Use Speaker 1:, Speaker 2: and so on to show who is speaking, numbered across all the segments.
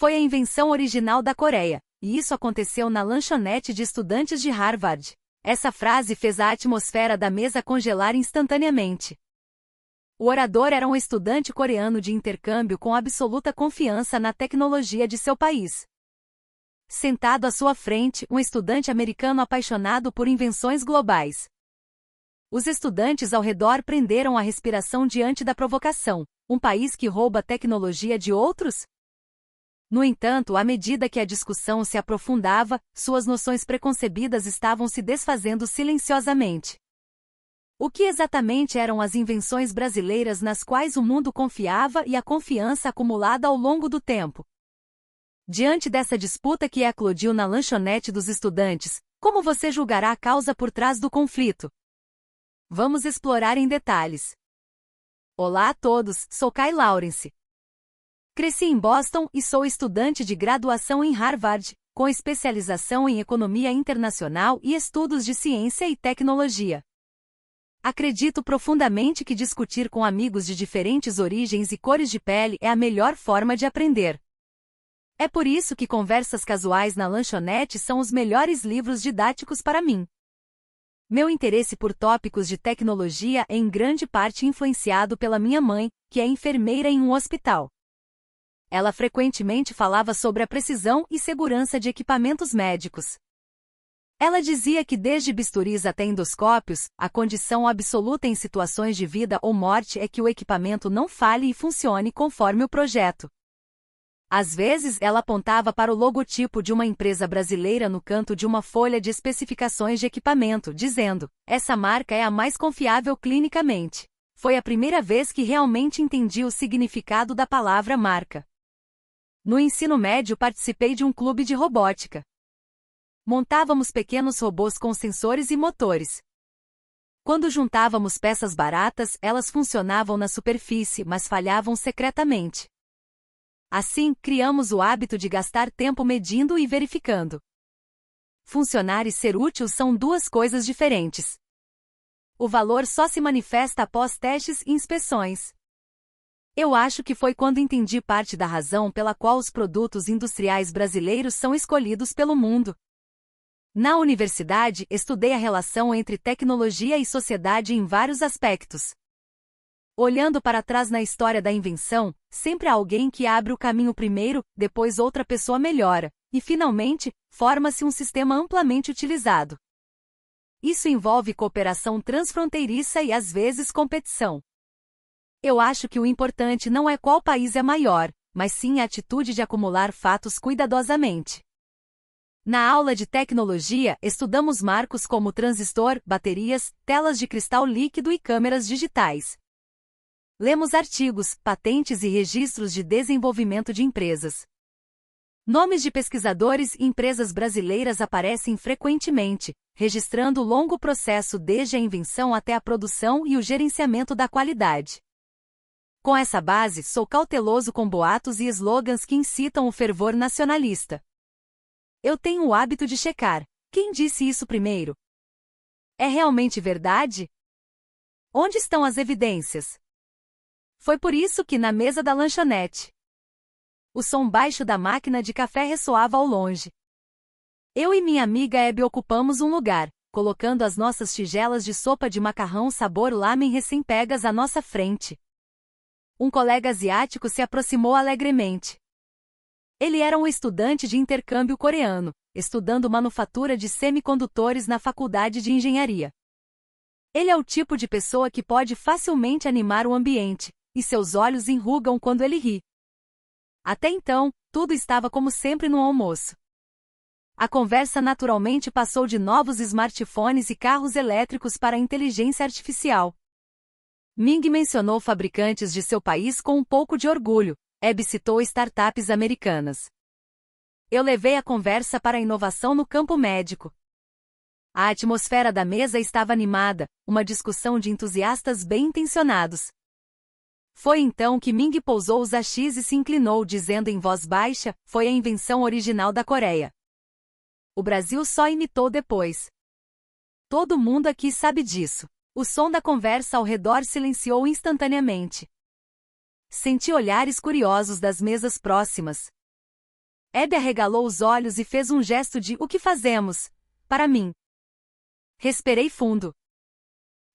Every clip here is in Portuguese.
Speaker 1: Foi a invenção original da Coreia, e isso aconteceu na lanchonete de estudantes de Harvard. Essa frase fez a atmosfera da mesa congelar instantaneamente. O orador era um estudante coreano de intercâmbio com absoluta confiança na tecnologia de seu país. Sentado à sua frente, um estudante americano apaixonado por invenções globais. Os estudantes ao redor prenderam a respiração diante da provocação. Um país que rouba tecnologia de outros? No entanto, à medida que a discussão se aprofundava, suas noções preconcebidas estavam se desfazendo silenciosamente. O que exatamente eram as invenções brasileiras nas quais o mundo confiava e a confiança acumulada ao longo do tempo? Diante dessa disputa que eclodiu na lanchonete dos estudantes, como você julgará a causa por trás do conflito? Vamos explorar em detalhes. Olá a todos, sou Kai Lawrence. Cresci em Boston e sou estudante de graduação em Harvard, com especialização em economia internacional e estudos de ciência e tecnologia. Acredito profundamente que discutir com amigos de diferentes origens e cores de pele é a melhor forma de aprender. É por isso que conversas casuais na lanchonete são os melhores livros didáticos para mim. Meu interesse por tópicos de tecnologia é em grande parte influenciado pela minha mãe, que é enfermeira em um hospital. Ela frequentemente falava sobre a precisão e segurança de equipamentos médicos. Ela dizia que desde bisturis até endoscópios, a condição absoluta em situações de vida ou morte é que o equipamento não falhe e funcione conforme o projeto. Às vezes, ela apontava para o logotipo de uma empresa brasileira no canto de uma folha de especificações de equipamento, dizendo: essa marca é a mais confiável clinicamente. Foi a primeira vez que realmente entendi o significado da palavra marca. No ensino médio participei de um clube de robótica. Montávamos pequenos robôs com sensores e motores. Quando juntávamos peças baratas, elas funcionavam na superfície, mas falhavam secretamente. Assim, criamos o hábito de gastar tempo medindo e verificando. Funcionar e ser útil são duas coisas diferentes. O valor só se manifesta após testes e inspeções. Eu acho que foi quando entendi parte da razão pela qual os produtos industriais brasileiros são escolhidos pelo mundo. Na universidade, estudei a relação entre tecnologia e sociedade em vários aspectos. Olhando para trás na história da invenção, sempre há alguém que abre o caminho primeiro, depois outra pessoa melhora, e finalmente, forma-se um sistema amplamente utilizado. Isso envolve cooperação transfronteiriça e às vezes competição. Eu acho que o importante não é qual país é maior, mas sim a atitude de acumular fatos cuidadosamente. Na aula de tecnologia, estudamos marcos como transistor, baterias, telas de cristal líquido e câmeras digitais. Lemos artigos, patentes e registros de desenvolvimento de empresas. Nomes de pesquisadores e empresas brasileiras aparecem frequentemente, registrando o longo processo desde a invenção até a produção e o gerenciamento da qualidade. Com essa base, sou cauteloso com boatos e slogans que incitam o fervor nacionalista. Eu tenho o hábito de checar: quem disse isso primeiro? É realmente verdade? Onde estão as evidências? Foi por isso que na mesa da lanchonete, o som baixo da máquina de café ressoava ao longe. Eu e minha amiga Abby ocupamos um lugar, colocando as nossas tigelas de sopa de macarrão sabor lamen recém-pegas à nossa frente. Um colega asiático se aproximou alegremente. Ele era um estudante de intercâmbio coreano, estudando manufatura de semicondutores na faculdade de engenharia. Ele é o tipo de pessoa que pode facilmente animar o ambiente, e seus olhos enrugam quando ele ri. Até então, tudo estava como sempre no almoço. A conversa naturalmente passou de novos smartphones e carros elétricos para a inteligência artificial. Ming mencionou fabricantes de seu país com um pouco de orgulho. Abby citou startups americanas. Eu levei a conversa para a inovação no campo médico. A atmosfera da mesa estava animada, uma discussão de entusiastas bem-intencionados. Foi então que Ming pousou os achis e se inclinou dizendo em voz baixa: foi a invenção original da Coreia. O Brasil só imitou depois. Todo mundo aqui sabe disso. O som da conversa ao redor silenciou instantaneamente. Senti olhares curiosos das mesas próximas. Abby arregalou os olhos e fez um gesto de "o que fazemos?" para mim. Respirei fundo.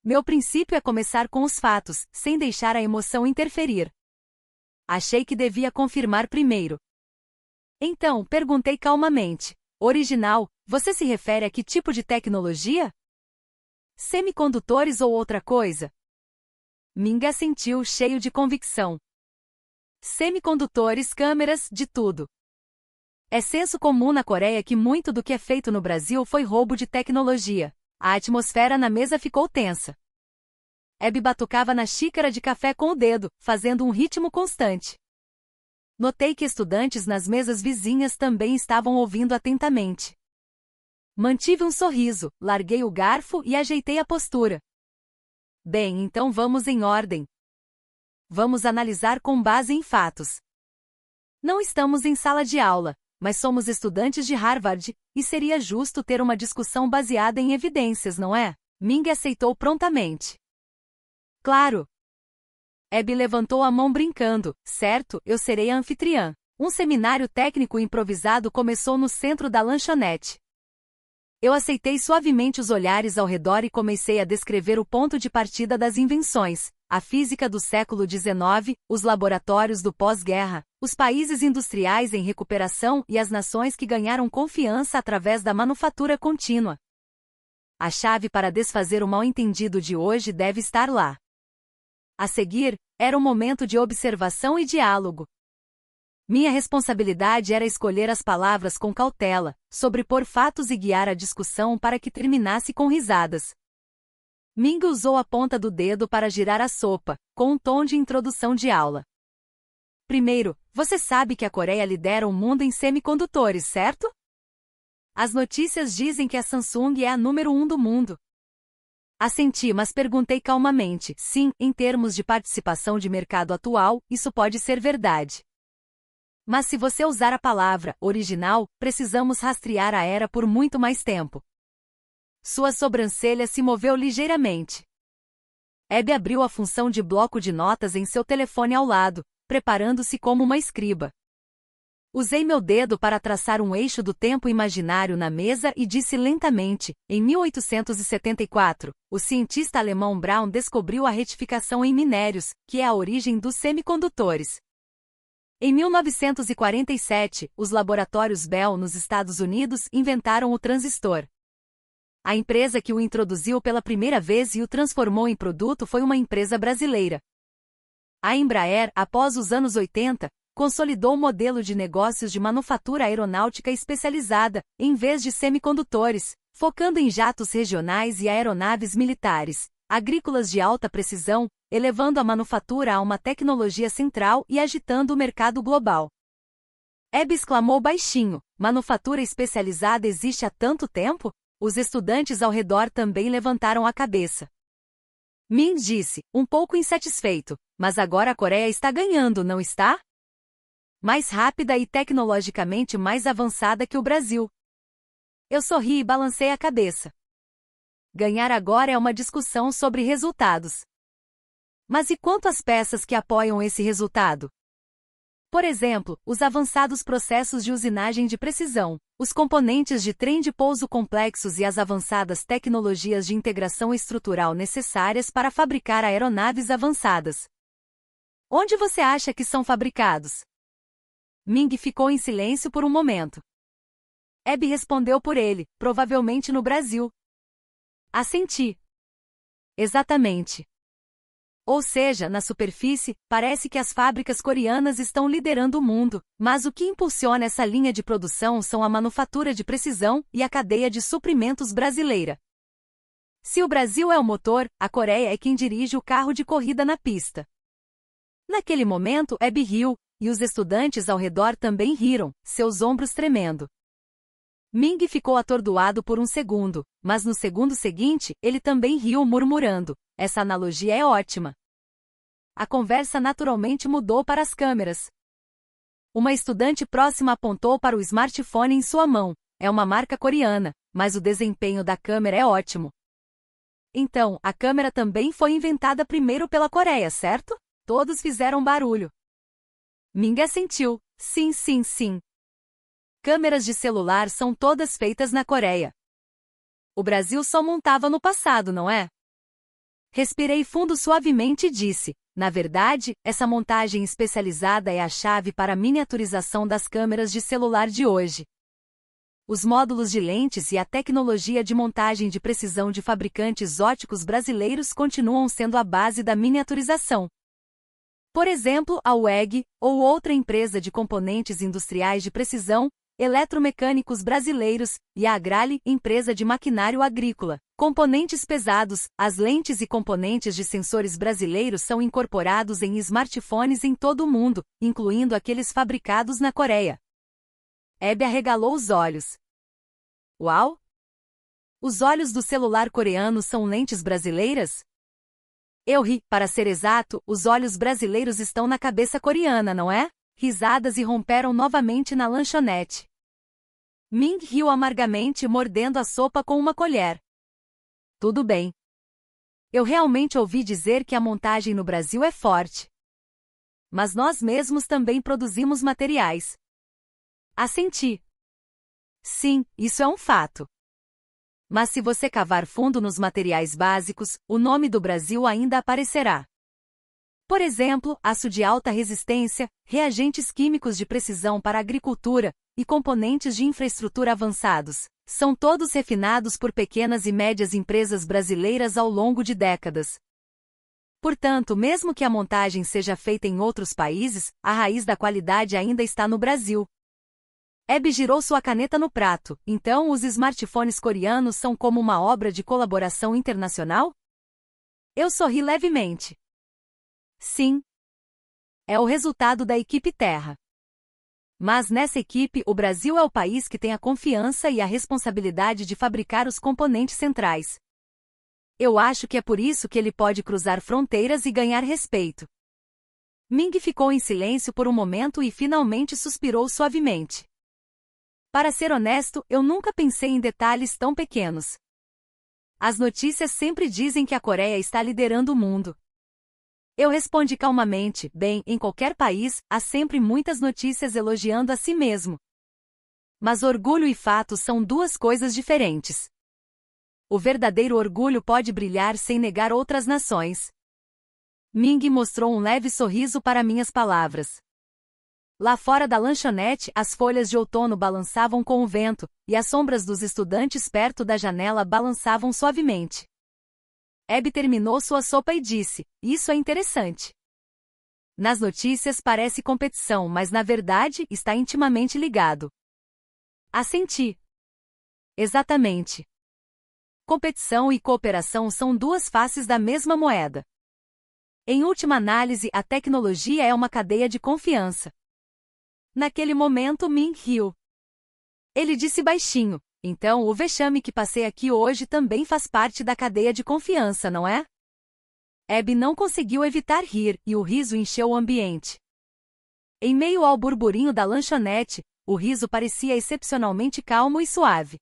Speaker 1: Meu princípio é começar com os fatos, sem deixar a emoção interferir. Achei que devia confirmar primeiro. Então, perguntei calmamente: original, você se refere a que tipo de tecnologia? Semicondutores ou outra coisa? Ming assentiu, cheio de convicção. Semicondutores, câmeras, de tudo. É senso comum na Coreia que muito do que é feito no Brasil foi roubo de tecnologia. A atmosfera na mesa ficou tensa. Abby batucava na xícara de café com o dedo, fazendo um ritmo constante. Notei que estudantes nas mesas vizinhas também estavam ouvindo atentamente. Mantive um sorriso, larguei o garfo e ajeitei a postura. Bem, então vamos em ordem. Vamos analisar com base em fatos. Não estamos em sala de aula, mas somos estudantes de Harvard, e seria justo ter uma discussão baseada em evidências, não é? Ming aceitou prontamente. Claro. Abby levantou a mão brincando. Certo, eu serei a anfitriã. Um seminário técnico improvisado começou no centro da lanchonete. Eu aceitei suavemente os olhares ao redor e comecei a descrever o ponto de partida das invenções, a física do século XIX, os laboratórios do pós-guerra, os países industriais em recuperação e as nações que ganharam confiança através da manufatura contínua. A chave para desfazer o mal-entendido de hoje deve estar lá. A seguir, era um momento de observação e diálogo. Minha responsabilidade era escolher as palavras com cautela, sobrepor fatos e guiar a discussão para que terminasse com risadas. Ming usou a ponta do dedo para girar a sopa, com um tom de introdução de aula. Primeiro, você sabe que a Coreia lidera o mundo em semicondutores, certo? As notícias dizem que a Samsung é a número 1 do mundo. Assenti, mas perguntei calmamente: sim, em termos de participação de mercado atual, isso pode ser verdade. Mas se você usar a palavra original, precisamos rastrear a era por muito mais tempo. Sua sobrancelha se moveu ligeiramente. Abby abriu a função de bloco de notas em seu telefone ao lado, preparando-se como uma escriba. Usei meu dedo para traçar um eixo do tempo imaginário na mesa e disse lentamente: em 1874, o cientista alemão Braun descobriu a retificação em minérios, que é a origem dos semicondutores. Em 1947, os laboratórios Bell nos Estados Unidos inventaram o transistor. A empresa que o introduziu pela primeira vez e o transformou em produto foi uma empresa brasileira. A Embraer, após os anos 80, consolidou o modelo de negócios de manufatura aeronáutica especializada, em vez de semicondutores, focando em jatos regionais e aeronaves militares, agrícolas de alta precisão, elevando a manufatura a uma tecnologia central e agitando o mercado global. Abby exclamou baixinho: manufatura especializada existe há tanto tempo? Os estudantes ao redor também levantaram a cabeça. Min disse, um pouco insatisfeito: mas agora a Coreia está ganhando, não está? Mais rápida e tecnologicamente mais avançada que o Brasil. Eu sorri e balancei a cabeça. Ganhar agora é uma discussão sobre resultados. Mas e quanto às peças que apoiam esse resultado? Por exemplo, os avançados processos de usinagem de precisão, os componentes de trem de pouso complexos e as avançadas tecnologias de integração estrutural necessárias para fabricar aeronaves avançadas. Onde você acha que são fabricados? Ming ficou em silêncio por um momento. Abby respondeu por ele: provavelmente no Brasil. Assenti. Exatamente. Ou seja, na superfície, parece que as fábricas coreanas estão liderando o mundo, mas o que impulsiona essa linha de produção são a manufatura de precisão e a cadeia de suprimentos brasileira. Se o Brasil é o motor, a Coreia é quem dirige o carro de corrida na pista. Naquele momento, Abby riu, e os estudantes ao redor também riram, seus ombros tremendo. Ming ficou atordoado por um segundo, mas no segundo seguinte, ele também riu murmurando: essa analogia é ótima. A conversa naturalmente mudou para as câmeras. Uma estudante próxima apontou para o smartphone em sua mão. É uma marca coreana, mas o desempenho da câmera é ótimo. Então, a câmera também foi inventada primeiro pela Coreia, certo? Todos fizeram barulho. Ming assentiu: sim, sim, sim. câmeras de celular são todas feitas na Coreia. O Brasil só montava no passado, não é? Respirei fundo suavemente e disse: na verdade, essa montagem especializada é a chave para a miniaturização das câmeras de celular de hoje. Os módulos de lentes e a tecnologia de montagem de precisão de fabricantes óticos brasileiros continuam sendo a base da miniaturização. Por exemplo, a WEG, ou outra empresa de componentes industriais de precisão, eletromecânicos brasileiros, e a Agrale, empresa de maquinário agrícola. Componentes pesados, as lentes e componentes de sensores brasileiros são incorporados em smartphones em todo o mundo, incluindo aqueles fabricados na Coreia. Abby arregalou os olhos. Uau! Os olhos do celular coreano são lentes brasileiras? Eu ri, para ser exato, os olhos brasileiros estão na cabeça coreana, não é? Risadas irromperam novamente na lanchonete. Ming riu amargamente, mordendo a sopa com uma colher. Tudo bem. Eu realmente ouvi dizer que a montagem no Brasil é forte. Mas nós mesmos também produzimos materiais. Assenti. Sim, isso é um fato. Mas se você cavar fundo nos materiais básicos, o nome do Brasil ainda aparecerá. Por exemplo, aço de alta resistência, reagentes químicos de precisão para a agricultura e componentes de infraestrutura avançados. São todos refinados por pequenas e médias empresas brasileiras ao longo de décadas. Portanto, mesmo que a montagem seja feita em outros países, a raiz da qualidade ainda está no Brasil. Abby girou sua caneta no prato. Então os smartphones coreanos são como uma obra de colaboração internacional? Eu sorri levemente. Sim. É o resultado da equipe Terra. Mas nessa equipe, o Brasil é o país que tem a confiança e a responsabilidade de fabricar os componentes centrais. Eu acho que é por isso que ele pode cruzar fronteiras e ganhar respeito. Ming ficou em silêncio por um momento e finalmente suspirou suavemente. Para ser honesto, eu nunca pensei em detalhes tão pequenos. As notícias sempre dizem que a Coreia está liderando o mundo. Eu respondi calmamente: bem, em qualquer país, há sempre muitas notícias elogiando a si mesmo. Mas orgulho e fato são duas coisas diferentes. O verdadeiro orgulho pode brilhar sem negar outras nações. Ming mostrou um leve sorriso para minhas palavras. Lá fora da lanchonete, as folhas de outono balançavam com o vento, e as sombras dos estudantes perto da janela balançavam suavemente. Abby terminou sua sopa e disse: isso é interessante. Nas notícias parece competição, mas na verdade está intimamente ligado. Assenti. Exatamente. Competição e cooperação são duas faces da mesma moeda. Em última análise, a tecnologia é uma cadeia de confiança. Naquele momento, Ming riu. Ele disse baixinho: então o vexame que passei aqui hoje também faz parte da cadeia de confiança, não é? Abby não conseguiu evitar rir, e o riso encheu o ambiente. Em meio ao burburinho da lanchonete, o riso parecia excepcionalmente calmo e suave.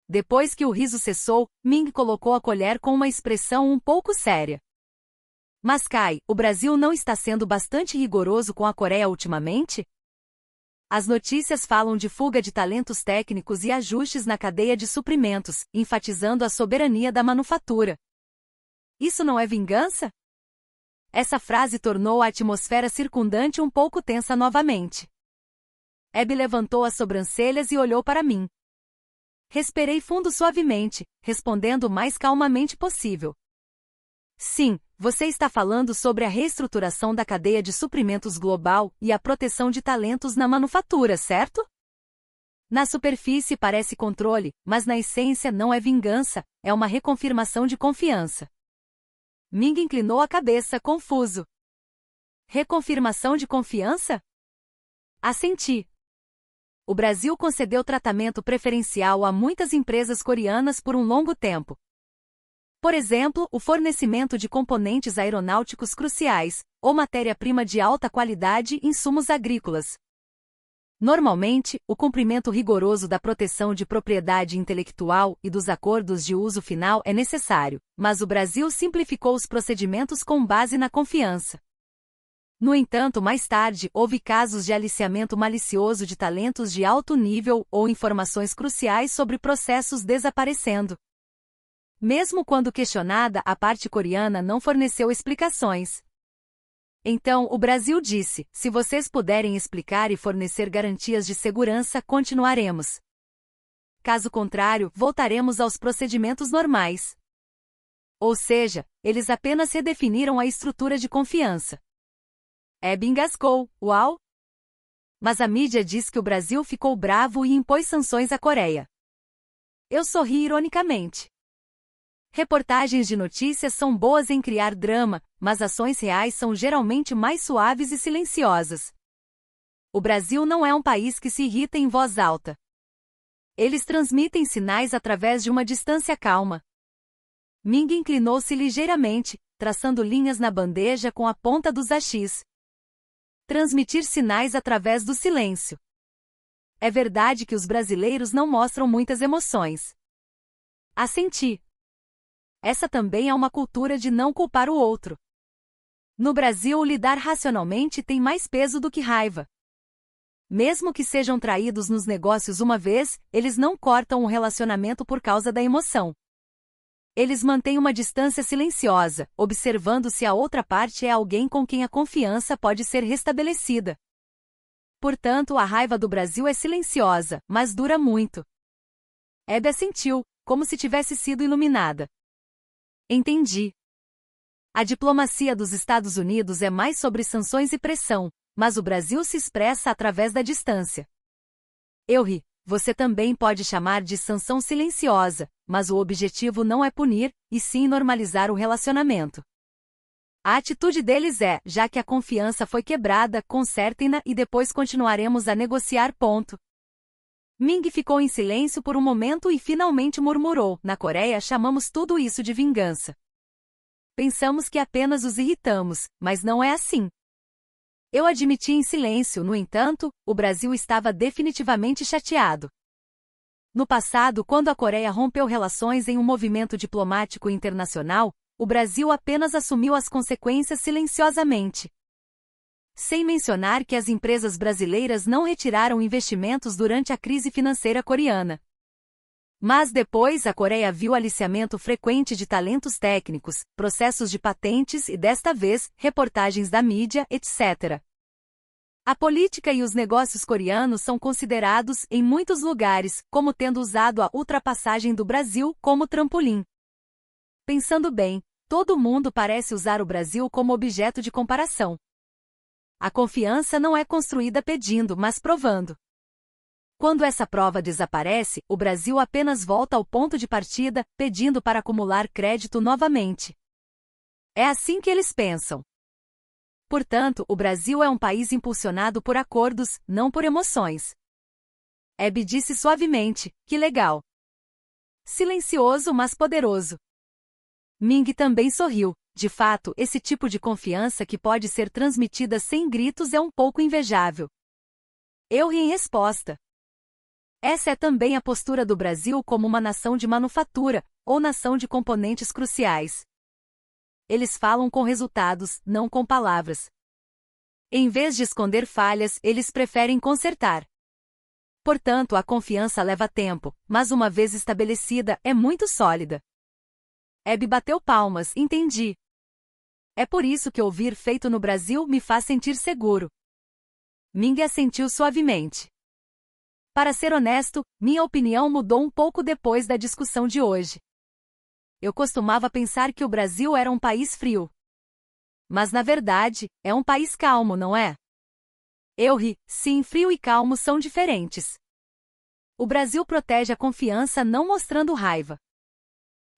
Speaker 1: Depois que o riso cessou, Ming colocou a colher com uma expressão um pouco séria. Mas Kai, o Brasil não está sendo bastante rigoroso com a Coreia ultimamente? As notícias falam de fuga de talentos técnicos e ajustes na cadeia de suprimentos, enfatizando a soberania da manufatura. Isso não é vingança? Essa frase tornou a atmosfera circundante um pouco tensa novamente. Abby levantou as sobrancelhas e olhou para mim. Respirei fundo suavemente, respondendo o mais calmamente possível. Sim, você está falando sobre a reestruturação da cadeia de suprimentos global e a proteção de talentos na manufatura, certo? Na superfície parece controle, mas na essência não é vingança, é uma reconfirmação de confiança. Ming inclinou a cabeça, confuso. Reconfirmação de confiança? Assenti. O Brasil concedeu tratamento preferencial a muitas empresas coreanas por um longo tempo. Por exemplo, o fornecimento de componentes aeronáuticos cruciais, ou matéria-prima de alta qualidade e insumos agrícolas. Normalmente, o cumprimento rigoroso da proteção de propriedade intelectual e dos acordos de uso final é necessário, mas o Brasil simplificou os procedimentos com base na confiança. No entanto, mais tarde, houve casos de aliciamento malicioso de talentos de alto nível ou informações cruciais sobre processos desaparecendo. Mesmo quando questionada, a parte coreana não forneceu explicações. Então, o Brasil disse: se vocês puderem explicar e fornecer garantias de segurança, continuaremos. Caso contrário, voltaremos aos procedimentos normais. Ou seja, eles apenas redefiniram a estrutura de confiança. Abe engasgou, uau! Mas a mídia diz que o Brasil ficou bravo e impôs sanções à Coreia. Eu sorri ironicamente. Reportagens de notícias são boas em criar drama, mas ações reais são geralmente mais suaves e silenciosas. O Brasil não é um país que se irrita em voz alta. Eles transmitem sinais através de uma distância calma. Ming inclinou-se ligeiramente, traçando linhas na bandeja com a ponta dos hachis. Transmitir sinais através do silêncio. É verdade que os brasileiros não mostram muitas emoções. Assenti. Essa também é uma cultura de não culpar o outro. No Brasil, lidar racionalmente tem mais peso do que raiva. Mesmo que sejam traídos nos negócios uma vez, eles não cortam o relacionamento por causa da emoção. Eles mantêm uma distância silenciosa, observando se a outra parte é alguém com quem a confiança pode ser restabelecida. Portanto, a raiva do Brasil é silenciosa, mas dura muito. Abe assentiu, como se tivesse sido iluminada. Entendi. A diplomacia dos Estados Unidos é mais sobre sanções e pressão, mas o Brasil se expressa através da distância. Eu ri. Você também pode chamar de sanção silenciosa, mas o objetivo não é punir, e sim normalizar o relacionamento. A atitude deles é: já que a confiança foi quebrada, consertem-na e depois continuaremos a negociar. Ming ficou em silêncio por um momento e finalmente murmurou: na Coreia chamamos tudo isso de vingança. Pensamos que apenas os irritamos, mas não é assim. Eu admiti em silêncio, no entanto, o Brasil estava definitivamente chateado. No passado, quando a Coreia rompeu relações em um movimento diplomático internacional, o Brasil apenas assumiu as consequências silenciosamente. Sem mencionar que as empresas brasileiras não retiraram investimentos durante a crise financeira coreana. Mas depois a Coreia viu aliciamento frequente de talentos técnicos, processos de patentes e, desta vez, reportagens da mídia, etc. A política e os negócios coreanos são considerados, em muitos lugares, como tendo usado a ultrapassagem do Brasil como trampolim. Pensando bem, todo mundo parece usar o Brasil como objeto de comparação. A confiança não é construída pedindo, mas provando. Quando essa prova desaparece, o Brasil apenas volta ao ponto de partida, pedindo para acumular crédito novamente. É assim que eles pensam. Portanto, o Brasil é um país impulsionado por acordos, não por emoções. Abe disse suavemente: que legal. Silencioso, mas poderoso. Ming também sorriu. De fato, esse tipo de confiança que pode ser transmitida sem gritos é um pouco invejável. Eu ri em resposta. Essa é também a postura do Brasil como uma nação de manufatura, ou nação de componentes cruciais. Eles falam com resultados, não com palavras. Em vez de esconder falhas, eles preferem consertar. Portanto, a confiança leva tempo, mas uma vez estabelecida, é muito sólida. Abe bateu palmas, entendi. É por isso que ouvir feito no Brasil me faz sentir seguro. Ming assentiu suavemente. Para ser honesto, minha opinião mudou um pouco depois da discussão de hoje. Eu costumava pensar que o Brasil era um país frio. Mas na verdade, é um país calmo, não é? Eu ri. Sim, frio e calmo são diferentes. O Brasil protege a confiança não mostrando raiva.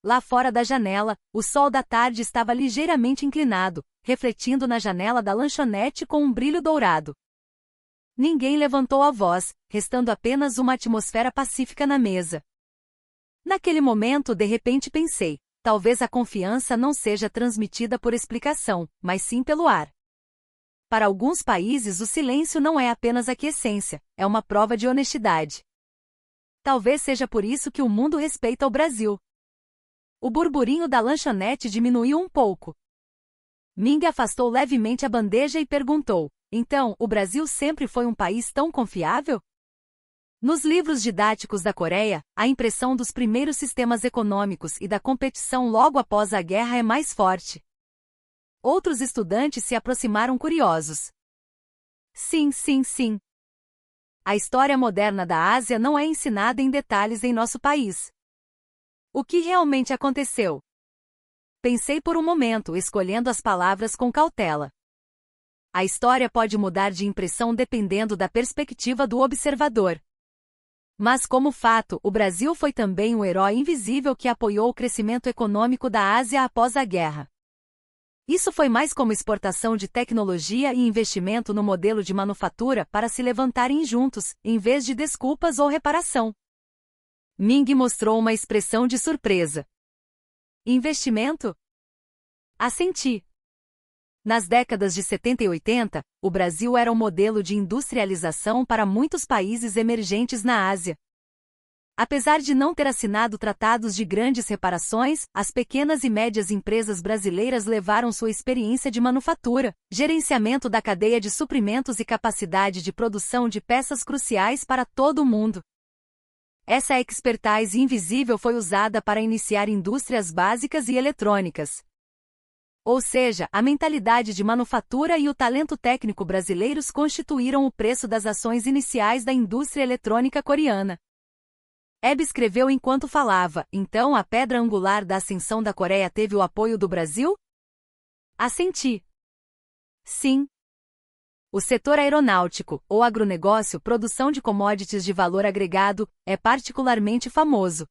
Speaker 1: Lá fora da janela, o sol da tarde estava ligeiramente inclinado, refletindo na janela da lanchonete com um brilho dourado. Ninguém levantou a voz, restando apenas uma atmosfera pacífica na mesa. Naquele momento, de repente pensei: talvez a confiança não seja transmitida por explicação, mas sim pelo ar. Para alguns países, o silêncio não é apenas aquiescência, é uma prova de honestidade. Talvez seja por isso que o mundo respeita o Brasil. O burburinho da lanchonete diminuiu um pouco. Ming afastou levemente a bandeja e perguntou: então, o Brasil sempre foi um país tão confiável? Nos livros didáticos da Coreia, a impressão dos primeiros sistemas econômicos e da competição logo após a guerra é mais forte. Outros estudantes se aproximaram curiosos. Sim, sim, sim. A história moderna da Ásia não é ensinada em detalhes em nosso país. O que realmente aconteceu? Pensei por um momento, escolhendo as palavras com cautela. A história pode mudar de impressão dependendo da perspectiva do observador. Mas como fato, o Brasil foi também um herói invisível que apoiou o crescimento econômico da Ásia após a guerra. Isso foi mais como exportação de tecnologia e investimento no modelo de manufatura para se levantarem juntos, em vez de desculpas ou reparação. Ming mostrou uma expressão de surpresa. Investimento? Assenti. Nas décadas de 70 e 80, o Brasil era um modelo de industrialização para muitos países emergentes na Ásia. Apesar de não ter assinado tratados de grandes reparações, as pequenas e médias empresas brasileiras levaram sua experiência de manufatura, gerenciamento da cadeia de suprimentos e capacidade de produção de peças cruciais para todo o mundo. Essa expertise invisível foi usada para iniciar indústrias básicas e eletrônicas. Ou seja, a mentalidade de manufatura e o talento técnico brasileiros constituíram o preço das ações iniciais da indústria eletrônica coreana. Ebb escreveu enquanto falava: então a pedra angular da ascensão da Coreia teve o apoio do Brasil? Assenti. Sim. O setor aeronáutico, ou agronegócio, produção de commodities de valor agregado, é particularmente famoso.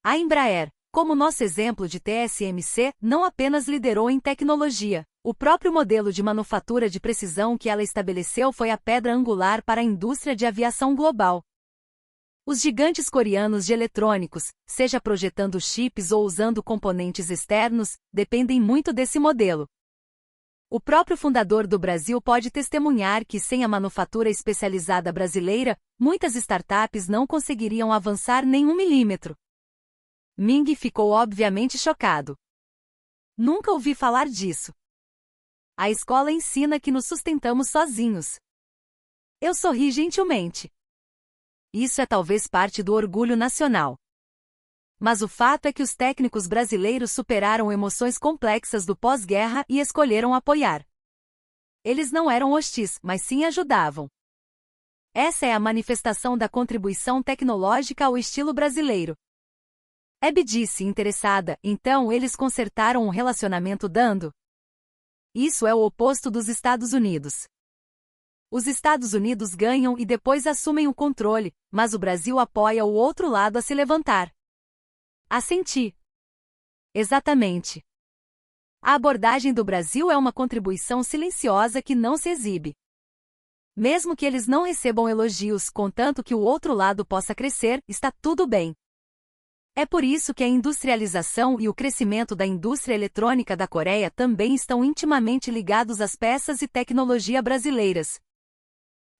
Speaker 1: A Embraer, como nosso exemplo de TSMC, não apenas liderou em tecnologia. O próprio modelo de manufatura de precisão que ela estabeleceu foi a pedra angular para a indústria de aviação global. Os gigantes coreanos de eletrônicos, seja projetando chips ou usando componentes externos, dependem muito desse modelo. O próprio fundador do Brasil pode testemunhar que sem a manufatura especializada brasileira, muitas startups não conseguiriam avançar nem 1 milímetro. Ming ficou obviamente chocado. Nunca ouvi falar disso. A escola ensina que nos sustentamos sozinhos. Eu sorri gentilmente. Isso é talvez parte do orgulho nacional. Mas o fato é que os técnicos brasileiros superaram emoções complexas do pós-guerra e escolheram apoiar. Eles não eram hostis, mas sim ajudavam. Essa é a manifestação da contribuição tecnológica ao estilo brasileiro. Ebb disse, interessada: então eles consertaram um relacionamento dando? Isso é o oposto dos Estados Unidos. Os Estados Unidos ganham e depois assumem o controle, mas o Brasil apoia o outro lado a se levantar. Assenti. Exatamente. A abordagem do Brasil é uma contribuição silenciosa que não se exibe. Mesmo que eles não recebam elogios, contanto que o outro lado possa crescer, está tudo bem. É por isso que a industrialização e o crescimento da indústria eletrônica da Coreia também estão intimamente ligados às peças e tecnologia brasileiras.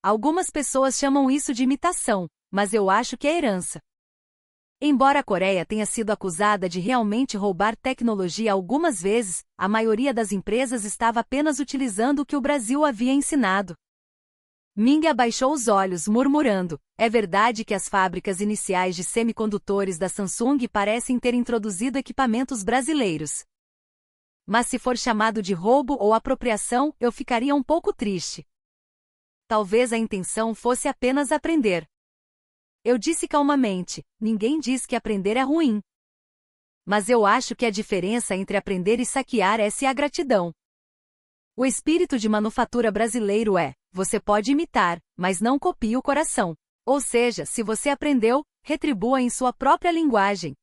Speaker 1: Algumas pessoas chamam isso de imitação, mas eu acho que é herança. Embora a Coreia tenha sido acusada de realmente roubar tecnologia algumas vezes, a maioria das empresas estava apenas utilizando o que o Brasil havia ensinado. Ming abaixou os olhos, murmurando: é verdade que as fábricas iniciais de semicondutores da Samsung parecem ter introduzido equipamentos brasileiros. Mas se for chamado de roubo ou apropriação, eu ficaria um pouco triste. Talvez a intenção fosse apenas aprender. Eu disse calmamente: ninguém diz que aprender é ruim. Mas eu acho que a diferença entre aprender e saquear é a gratidão. O espírito de manufatura brasileiro é: você pode imitar, mas não copie o coração. Ou seja, se você aprendeu, retribua em sua própria linguagem.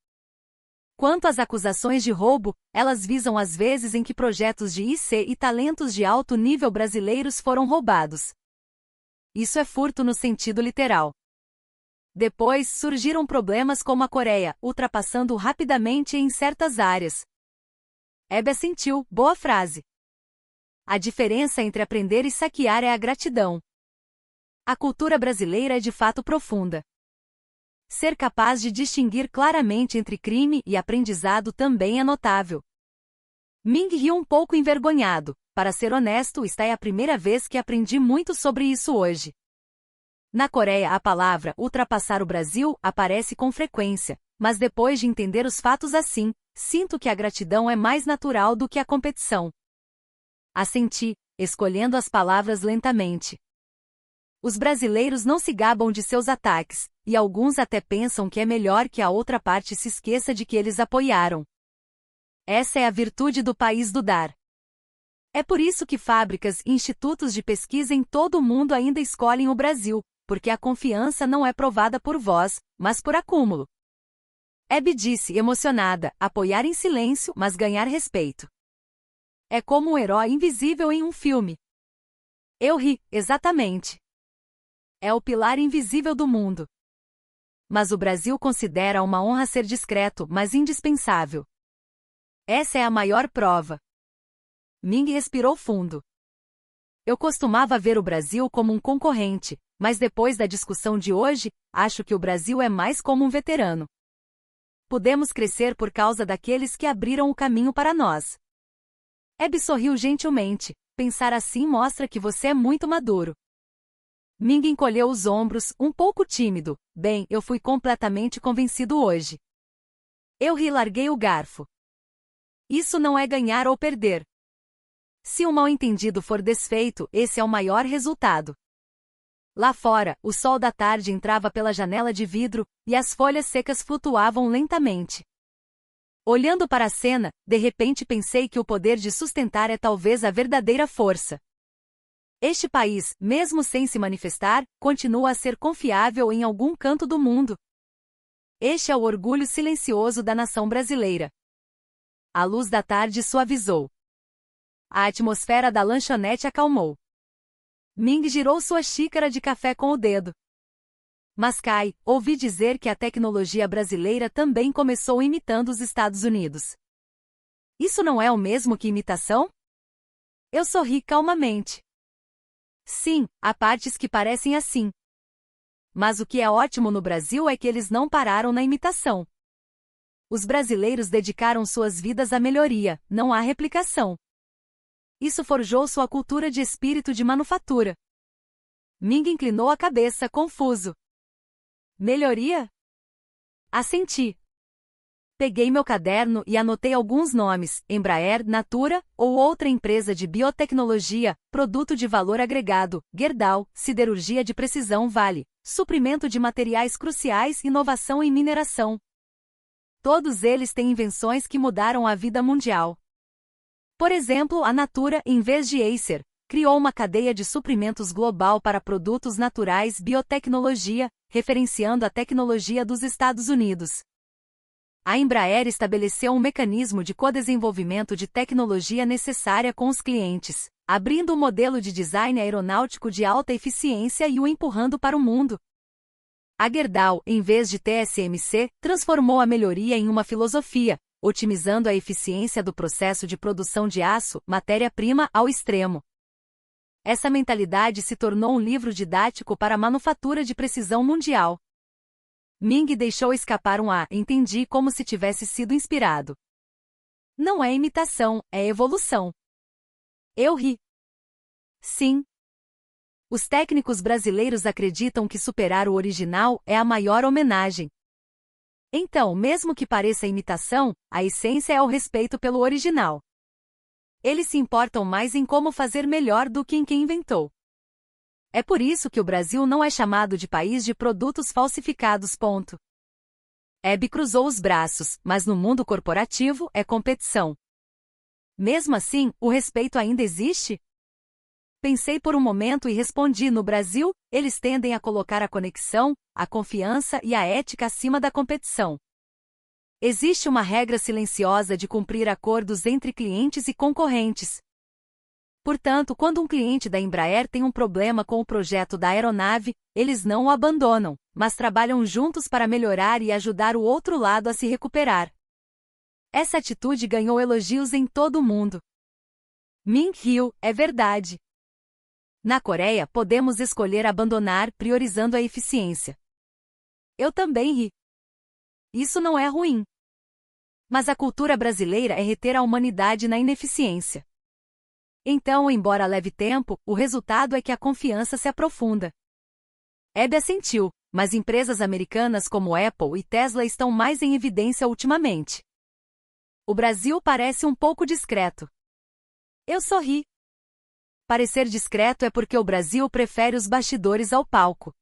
Speaker 1: Quanto às acusações de roubo, elas visam as vezes em que projetos de IC e talentos de alto nível brasileiros foram roubados. Isso é furto no sentido literal. Depois surgiram problemas como a Coreia, ultrapassando rapidamente em certas áreas. Ebb assentiu: boa frase. A diferença entre aprender e saquear é a gratidão. A cultura brasileira é de fato profunda. Ser capaz de distinguir claramente entre crime e aprendizado também é notável. Ming riu um pouco envergonhado. Para ser honesto, esta é a primeira vez que aprendi muito sobre isso hoje. Na Coreia, a palavra ultrapassar o Brasil aparece com frequência, mas depois de entender os fatos assim, sinto que a gratidão é mais natural do que a competição. Assenti, escolhendo as palavras lentamente. Os brasileiros não se gabam de seus ataques, e alguns até pensam que é melhor que a outra parte se esqueça de que eles apoiaram. Essa é a virtude do país do dar. É por isso que fábricas e institutos de pesquisa em todo o mundo ainda escolhem o Brasil, porque a confiança não é provada por voz, mas por acúmulo. Abby disse, emocionada, apoiar em silêncio, mas ganhar respeito. É como um herói invisível em um filme. Eu ri, exatamente. É o pilar invisível do mundo. Mas o Brasil considera uma honra ser discreto, mas indispensável. Essa é a maior prova. Ming respirou fundo. Eu costumava ver o Brasil como um concorrente, mas depois da discussão de hoje, acho que o Brasil é mais como um veterano. Podemos crescer por causa daqueles que abriram o caminho para nós. Abby sorriu gentilmente. Pensar assim mostra que você é muito maduro. Ming encolheu os ombros, um pouco tímido. Bem, eu fui completamente convencido hoje. Eu ri e larguei o garfo. Isso não é ganhar ou perder. Se um mal-entendido for desfeito, esse é o maior resultado. Lá fora, o sol da tarde entrava pela janela de vidro, e as folhas secas flutuavam lentamente. Olhando para a cena, de repente pensei que o poder de sustentar é talvez a verdadeira força. Este país, mesmo sem se manifestar, continua a ser confiável em algum canto do mundo. Este é o orgulho silencioso da nação brasileira. A luz da tarde suavizou. A atmosfera da lanchonete acalmou. Ming girou sua xícara de café com o dedo. Mas Kai, ouvi dizer que a tecnologia brasileira também começou imitando os Estados Unidos. Isso não é o mesmo que imitação? Eu sorri calmamente. Sim, há partes que parecem assim. Mas o que é ótimo no Brasil é que eles não pararam na imitação. Os brasileiros dedicaram suas vidas à melhoria, não à replicação. Isso forjou sua cultura de espírito de manufatura. Ming inclinou a cabeça, confuso. Melhoria? Assenti. Peguei meu caderno e anotei alguns nomes: Embraer, Natura, ou outra empresa de biotecnologia, produto de valor agregado, Gerdau, siderurgia de precisão Vale, suprimento de materiais cruciais, inovação em mineração. Todos eles têm invenções que mudaram a vida mundial. Por exemplo, a Natura, em vez de Acer, criou uma cadeia de suprimentos global para produtos naturais biotecnologia, referenciando a tecnologia dos Estados Unidos. A Embraer estabeleceu um mecanismo de codesenvolvimento de tecnologia necessária com os clientes, abrindo um modelo de design aeronáutico de alta eficiência e o empurrando para o mundo. A Gerdau, em vez de TSMC, transformou a melhoria em uma filosofia, otimizando a eficiência do processo de produção de aço, matéria-prima, ao extremo. Essa mentalidade se tornou um livro didático para a manufatura de precisão mundial. Ming deixou escapar um entendi como se tivesse sido inspirado. Não é imitação, é evolução. Eu ri. Sim. Os técnicos brasileiros acreditam que superar o original é a maior homenagem. Então, mesmo que pareça imitação, a essência é o respeito pelo original. Eles se importam mais em como fazer melhor do que em quem inventou. É por isso que o Brasil não é chamado de país de produtos falsificados. Abby cruzou os braços, mas no mundo corporativo é competição. Mesmo assim, o respeito ainda existe? Pensei por um momento e respondi: no Brasil, eles tendem a colocar a conexão, a confiança e a ética acima da competição. Existe uma regra silenciosa de cumprir acordos entre clientes e concorrentes. Portanto, quando um cliente da Embraer tem um problema com o projeto da aeronave, eles não o abandonam, mas trabalham juntos para melhorar e ajudar o outro lado a se recuperar. Essa atitude ganhou elogios em todo o mundo. Ming riu, é verdade. Na Coreia, podemos escolher abandonar, priorizando a eficiência. Eu também ri. Isso não é ruim. Mas a cultura brasileira é reter a humanidade na ineficiência. Então, embora leve tempo, o resultado é que a confiança se aprofunda. Hebe assentiu, mas empresas americanas como Apple e Tesla estão mais em evidência ultimamente. O Brasil parece um pouco discreto. Eu sorri. Parecer discreto é porque o Brasil prefere os bastidores ao palco.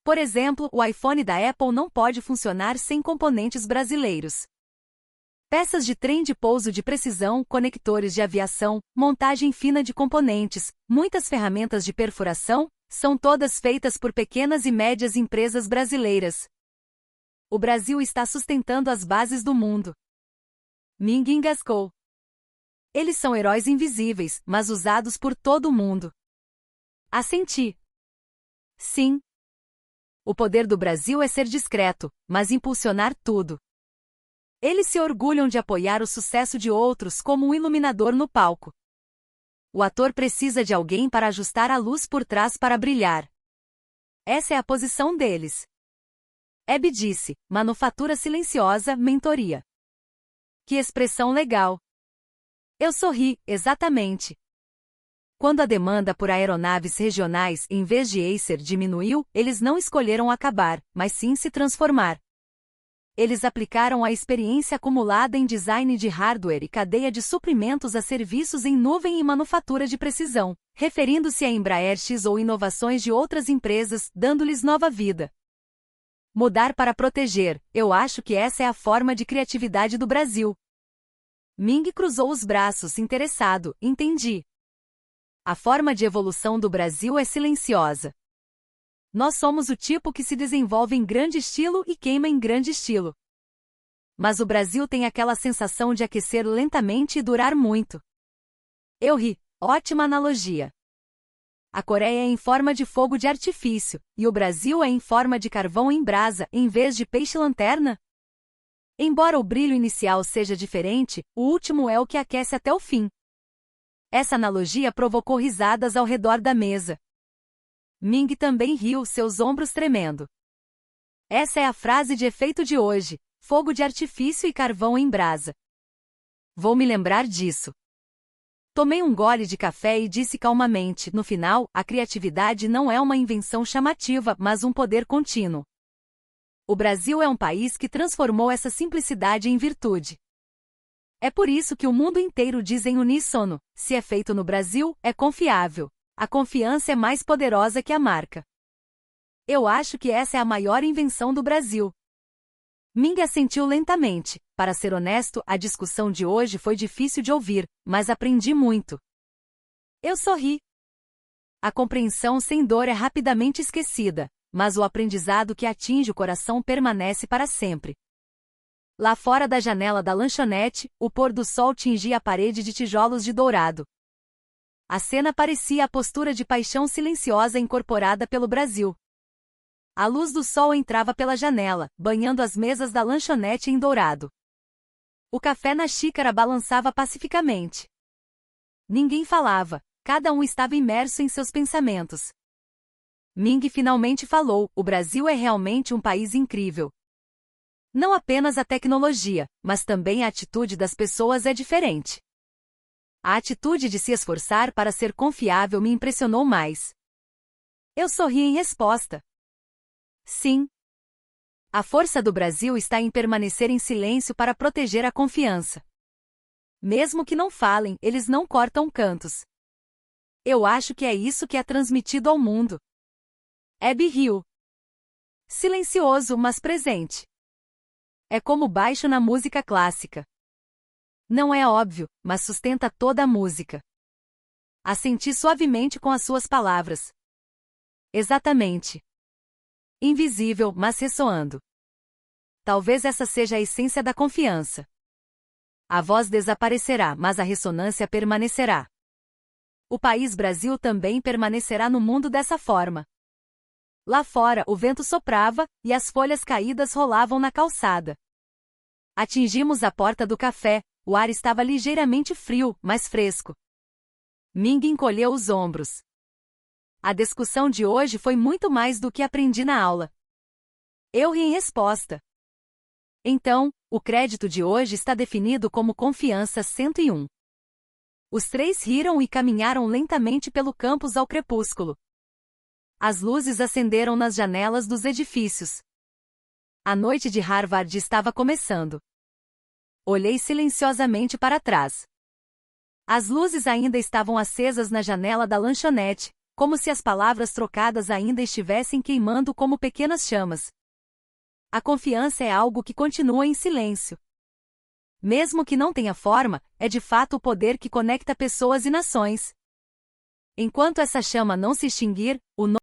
Speaker 1: Por exemplo, o iPhone da Apple não pode funcionar sem componentes brasileiros. Peças de trem de pouso de precisão, conectores de aviação, montagem fina de componentes, muitas ferramentas de perfuração, são todas feitas por pequenas e médias empresas brasileiras. O Brasil está sustentando as bases do mundo. Ming engasgou. Eles são heróis invisíveis, mas usados por todo o mundo. Assenti. Sim. O poder do Brasil é ser discreto, mas impulsionar tudo. Eles se orgulham de apoiar o sucesso de outros como um iluminador no palco. O ator precisa de alguém para ajustar a luz por trás para brilhar. Essa é a posição deles. Hebe disse, manufatura silenciosa, mentoria. Que expressão legal. Eu sorri, exatamente. Quando a demanda por aeronaves regionais em vez de Acer diminuiu, eles não escolheram acabar, mas sim se transformar. Eles aplicaram a experiência acumulada em design de hardware e cadeia de suprimentos a serviços em nuvem e manufatura de precisão, referindo-se a Embraer X ou inovações de outras empresas, dando-lhes nova vida. Mudar para proteger, eu acho que essa é a forma de criatividade do Brasil. Ming cruzou os braços, interessado, entendi. A forma de evolução do Brasil é silenciosa. Nós somos o tipo que se desenvolve em grande estilo e queima em grande estilo. Mas o Brasil tem aquela sensação de aquecer lentamente e durar muito. Eu ri, ótima analogia. A Coreia é em forma de fogo de artifício, e o Brasil é em forma de carvão em brasa, em vez de peixe-lanterna? Embora o brilho inicial seja diferente, o último é o que aquece até o fim. Essa analogia provocou risadas ao redor da mesa. Ming também riu, seus ombros tremendo. Essa é a frase de efeito de hoje: fogo de artifício e carvão em brasa. Vou me lembrar disso. Tomei um gole de café e disse calmamente: no final, a criatividade não é uma invenção chamativa, mas um poder contínuo. O Brasil é um país que transformou essa simplicidade em virtude. É por isso que o mundo inteiro diz em uníssono: se é feito no Brasil, é confiável. A confiança é mais poderosa que a marca. Eu acho que essa é a maior invenção do Brasil. Ming assentiu lentamente. Para ser honesto, a discussão de hoje foi difícil de ouvir, mas aprendi muito. Eu sorri. A compreensão sem dor é rapidamente esquecida, mas o aprendizado que atinge o coração permanece para sempre. Lá fora da janela da lanchonete, o pôr do sol tingia a parede de tijolos de dourado. A cena parecia a postura de paixão silenciosa incorporada pelo Brasil. A luz do sol entrava pela janela, banhando as mesas da lanchonete em dourado. O café na xícara balançava pacificamente. Ninguém falava, cada um estava imerso em seus pensamentos. Ming finalmente falou: o Brasil é realmente um país incrível. Não apenas a tecnologia, mas também a atitude das pessoas é diferente. A atitude de se esforçar para ser confiável me impressionou mais. Eu sorri em resposta. Sim. A força do Brasil está em permanecer em silêncio para proteger a confiança. Mesmo que não falem, eles não cortam cantos. Eu acho que é isso que é transmitido ao mundo. Hebe riu. Silencioso, mas presente. É como baixo na música clássica. Não é óbvio, mas sustenta toda a música. Assenti suavemente com as suas palavras. Exatamente. Invisível, mas ressoando. Talvez essa seja a essência da confiança. A voz desaparecerá, mas a ressonância permanecerá. O país Brasil também permanecerá no mundo dessa forma. Lá fora, o vento soprava, e as folhas caídas rolavam na calçada. Atingimos a porta do café. O ar estava ligeiramente frio, mas fresco. Ming encolheu os ombros. A discussão de hoje foi muito mais do que aprendi na aula. Eu ri em resposta. Então, o crédito de hoje está definido como confiança 101. Os três riram e caminharam lentamente pelo campus ao crepúsculo. As luzes acenderam nas janelas dos edifícios. A noite de Harvard estava começando. Olhei silenciosamente para trás. As luzes ainda estavam acesas na janela da lanchonete, como se as palavras trocadas ainda estivessem queimando como pequenas chamas. A confiança é algo que continua em silêncio. Mesmo que não tenha forma, é de fato o poder que conecta pessoas e nações. Enquanto essa chama não se extinguir, o